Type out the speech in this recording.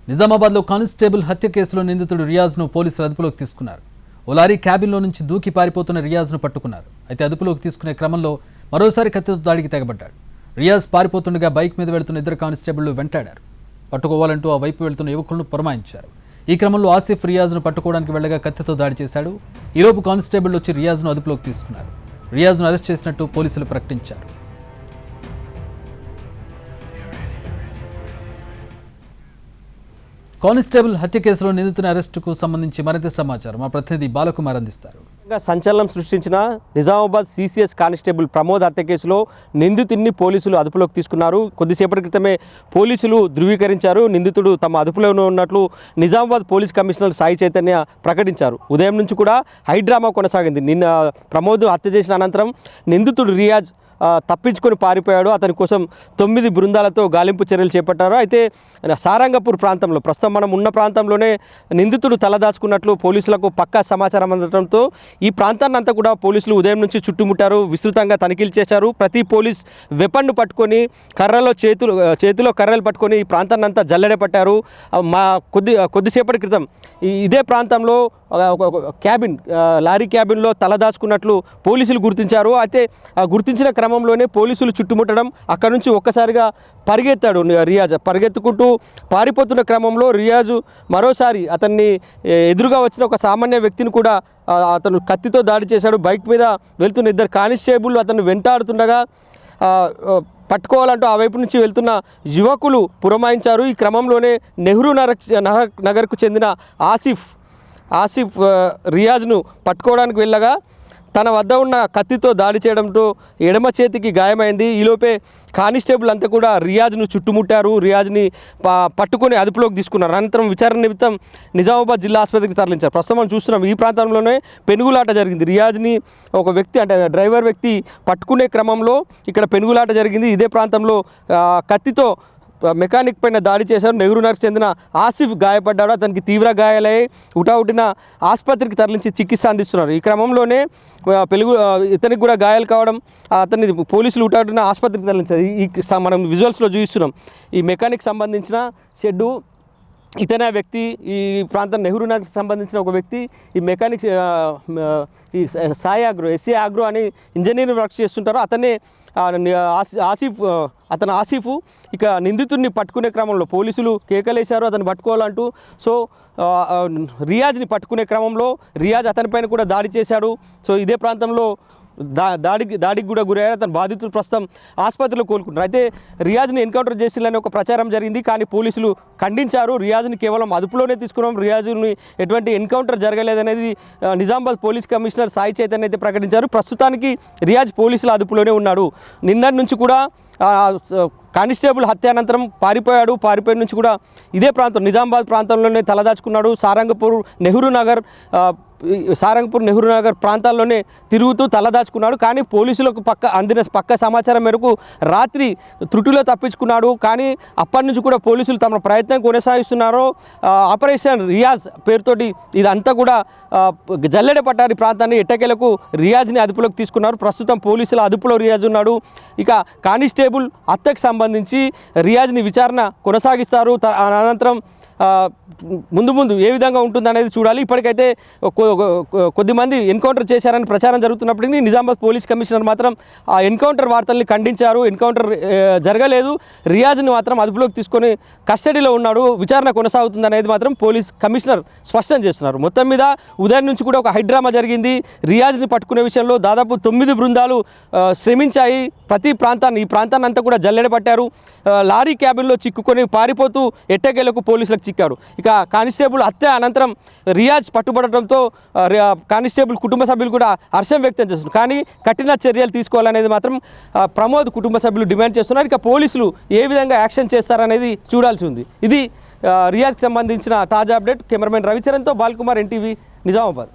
నిజామాబాద్లో కానిస్టేబుల్ హత్య కేసులో నిందితుడు రియాజ్ను పోలీసులు అదుపులోకి తీసుకున్నారు. ఓ లారీ క్యాబిన్లో నుంచి దూకి పారిపోతున్న రియాజ్ను పట్టుకున్నారు. అయితే అదుపులోకి తీసుకునే క్రమంలో మరోసారి కత్తితో దాడికి తెగబడ్డాడు. రియాజ్ పారిపోతుండగా బైక్ మీద వెళుతున్న ఇద్దరు కానిస్టేబుళ్లు వెంటాడారు. పట్టుకోవాలంటూ ఆ వైపు వెళుతున్న యువకులను పురమాయించారు. ఈ క్రమంలో ఆసిఫ్ రియాజ్ను పట్టుకోవడానికి వెళ్లగా కత్తితో దాడి చేశాడు. ఈలోపు కానిస్టేబుల్ వచ్చి రియాజ్ను అదుపులోకి తీసుకున్నారు. రియాజ్ను అరెస్ట్ చేసినట్టు పోలీసులు ప్రకటించారు. కానిస్టేబుల్ హత్య కేసులో నిందితుని అరెస్టుకు సంబంధించి మరింత సమాచారం మా ప్రతినిధి బాలకుమార్ అందిస్తారు. సంచలనం సృష్టించిన నిజామాబాద్ సిసిఎస్ కానిస్టేబుల్ ప్రమోద్ హత్య కేసులో నిందితుడిని పోలీసులు అదుపులోకి తీసుకున్నారు. కొద్దిసేపటి క్రితమే పోలీసులు ధృవీకరించారు నిందితుడు తమ అదుపులోనే ఉన్నట్లు నిజామాబాద్ పోలీస్ కమిషనర్ సాయి చైతన్య ప్రకటించారు. ఉదయం నుంచి కూడా హైడ్రామా కొనసాగింది. నిన్న ప్రమోద్ హత్య చేసిన అనంతరం నిందితుడు రియాజ్ తప్పించుకొని పారిపోయాడు. అతని కోసం 9 బృందాలతో గాలింపు చర్యలు చేపట్టారు. అయితే సారంగపూర్ ప్రాంతంలో ప్రస్తుతం మనం ఉన్న ప్రాంతంలోనే నిందితుడు తలదాచుకున్నట్లు పోలీసులకు పక్కా సమాచారం అందడంతో ఈ ప్రాంతాన్ని అంతా కూడా పోలీసులు ఉదయం నుంచి చుట్టుముట్టారు. విస్తృతంగా తనిఖీలు చేశారు. ప్రతి పోలీస్ వెపన్ను పట్టుకొని చేతిలో కర్రలు పట్టుకొని ఈ ప్రాంతాన్ని అంతా జల్లెడ పట్టారు. కొద్దిసేపటి క్రితం ఇదే ప్రాంతంలో క్యాబిన్ లారీ క్యాబిన్లో తలదాచుకున్నట్లు పోలీసులు గుర్తించారు. అయితే గుర్తించిన క్రమంలోనే పోలీసులు చుట్టుముట్టడం, అక్కడ నుంచి ఒక్కసారిగా పరిగెత్తాడు రియాజ్. పరిగెత్తుకుంటూ పారిపోతున్న క్రమంలో రియాజు మరోసారి అతన్ని ఎదురుగా వచ్చిన ఒక సామాన్య వ్యక్తిని కూడా అతను కత్తితో దాడి చేశాడు. బైక్ మీద వెళ్తున్న ఇద్దరు కానిస్టేబుల్ అతను వెంటాడుతుండగా పట్టుకోవాలంటూ ఆ వైపు నుంచి వెళ్తున్న యువకులు పురమాయించారు. ఈ క్రమంలోనే నెహ్రూ నగర్కు చెందిన ఆసిఫ్ రియాజ్ను పట్టుకోవడానికి వెళ్ళగా తన వద్ద ఉన్న కత్తితో దాడి చేయడంతో ఎడమ చేతికి గాయమైంది. ఈలోపే కానిస్టేబుల్ అంతా కూడా రియాజ్ను చుట్టుముట్టారు. రియాజ్ని పట్టుకొని అదుపులోకి తీసుకున్నారు. అనంతరం విచారణ నిమిత్తం నిజామాబాద్ జిల్లా ఆసుపత్రికి తరలించారు. ప్రస్తుతం మనం చూస్తున్నాం ఈ ప్రాంతంలోనే పెనుగులాట జరిగింది. రియాజ్ని ఒక వ్యక్తి అంటే డ్రైవర్ వ్యక్తి పట్టుకునే క్రమంలో ఇక్కడ పెనుగులాట జరిగింది. ఇదే ప్రాంతంలో కత్తితో మెకానిక్ పైన దాడి చేశారు. నెహ్రూ నగర్కు చెందిన ఆసిఫ్ గాయపడ్డాడు. అతనికి తీవ్ర గాయాలై హుటాహుటిన ఆసుపత్రికి తరలించి చికిత్స అందిస్తున్నారు. ఈ క్రమంలోనే ఇతనికి కూడా గాయాలు కావడం అతన్ని పోలీసులు హుటాహుటిన ఆసుపత్రికి తరలించారు. మనం విజువల్స్లో చూస్తున్నాం. ఈ మెకానిక్ సంబంధించిన షెడ్డు ఇతనే వ్యక్తి, ఈ ప్రాంతం నెహ్రూ నగర్కి సంబంధించిన ఒక వ్యక్తి, ఈ మెకానిక్ ఈ సాయి ఆగ్రో ఎస్సీ ఆగ్రో అని ఇంజనీరింగ్ వర్క్ చేస్తుంటారు. ఆసిఫ్ ఇక నిందితుడిని పట్టుకునే క్రమంలో పోలీసులు కేకలేశారు అతను పట్టుకోవాలంటూ. సో రియాజ్ని పట్టుకునే క్రమంలో రియాజ్ అతనిపైన కూడా దాడి చేశాడు. సో ఇదే ప్రాంతంలో దాడికి కూడా గురయ్యారు. అతను బాధితులు ప్రస్తుతం ఆసుపత్రిలో కోలుకుంటారు. అయితే రియాజ్ని ఎన్కౌంటర్ చేసిల్లని ఒక ప్రచారం జరిగింది. కానీ పోలీసులు ఖండించారు. రియాజ్ని కేవలం అదుపులోనే తీసుకున్నాం, రియాజ్ని ఎటువంటి ఎన్కౌంటర్ జరగలేదనేది నిజామాబాద్ పోలీస్ కమిషనర్ సాయి చైతన్య అయితే ప్రకటించారు. ప్రస్తుతానికి రియాజ్ పోలీసుల అదుపులోనే ఉన్నాడు. నిన్నటి నుంచి కూడా కానిస్టేబుల్ హత్య అనంతరం పారిపోయిన నుంచి కూడా ఇదే ప్రాంతం నిజామాబాద్ ప్రాంతంలోనే తలదాచుకున్నాడు. సారంగపూర్ నెహ్రూ నగర్ ప్రాంతాల్లోనే తిరుగుతూ తలదాచుకున్నాడు. కానీ పోలీసులకు అందిన పక్క సమాచారం మేరకు రాత్రి త్రుటిలో తప్పించుకున్నాడు. కానీ అప్పటి నుంచి కూడా పోలీసులు తమ ప్రయత్నం కొనసాగిస్తున్నారు. ఆపరేషన్ రియాజ్ పేరుతోటి ఇదంతా కూడా జల్లెడ పట్టారు. ఈ ప్రాంతాన్ని ఎట్టకేలకు రియాజ్ని అదుపులోకి తీసుకున్నారు. ప్రస్తుతం పోలీసుల అదుపులో రియాజ్ ఉన్నాడు. ఇక కానిస్టేబుల్ హత్యకు సంబంధించి రియాజ్ని విచారణ కొనసాగిస్తారు. అనంతరం ముందు ఏ విధంగా ఉంటుందనేది చూడాలి. ఇప్పటికైతే కొద్దిమంది ఎన్కౌంటర్ చేశారని ప్రచారం జరుగుతున్నప్పటికీ నిజామాబాద్ పోలీస్ కమిషనర్ మాత్రం ఆ ఎన్కౌంటర్ వార్తల్ని ఖండించారు. ఎన్కౌంటర్ జరగలేదు, రియాజ్ని మాత్రం అదుపులోకి తీసుకొని కస్టడీలో ఉన్నాడు, విచారణ కొనసాగుతుందనేది మాత్రం పోలీస్ కమిషనర్ స్పష్టం చేస్తున్నారు. మొత్తం మీద ఉదయం నుంచి కూడా ఒక హైడ్రామా జరిగింది. రియాజ్ని పట్టుకునే విషయంలో దాదాపు 9 బృందాలు శ్రమించాయి. ఈ ప్రాంతాన్ని అంతా కూడా జల్లెడ పట్టారు. లారీ క్యాబిన్లో చిక్కుకొని పారిపోతూ ఎట్టకేలకు పోలీసులకు చిక్కాడు. ఇక కానిస్టేబుల్ హత్య అనంతరం రియాజ్ పట్టుబడటంతో కానిస్టేబుల్ కుటుంబ సభ్యులు కూడా హర్షం వ్యక్తం చేస్తున్నారు. కానీ కఠిన చర్యలు తీసుకోవాలనేది మాత్రం ప్రమోద్ కుటుంబ సభ్యులు డిమాండ్ చేస్తున్నారు. ఇక పోలీసులు ఏ విధంగా యాక్షన్ చేస్తారనేది చూడాల్సి ఉంది. ఇది రియాజ్కి సంబంధించిన తాజా అప్డేట్. కెమెరామెన్ రవిచరణ్తో బాల్కుమార్, ఎన్టీవీ, నిజామాబాద్.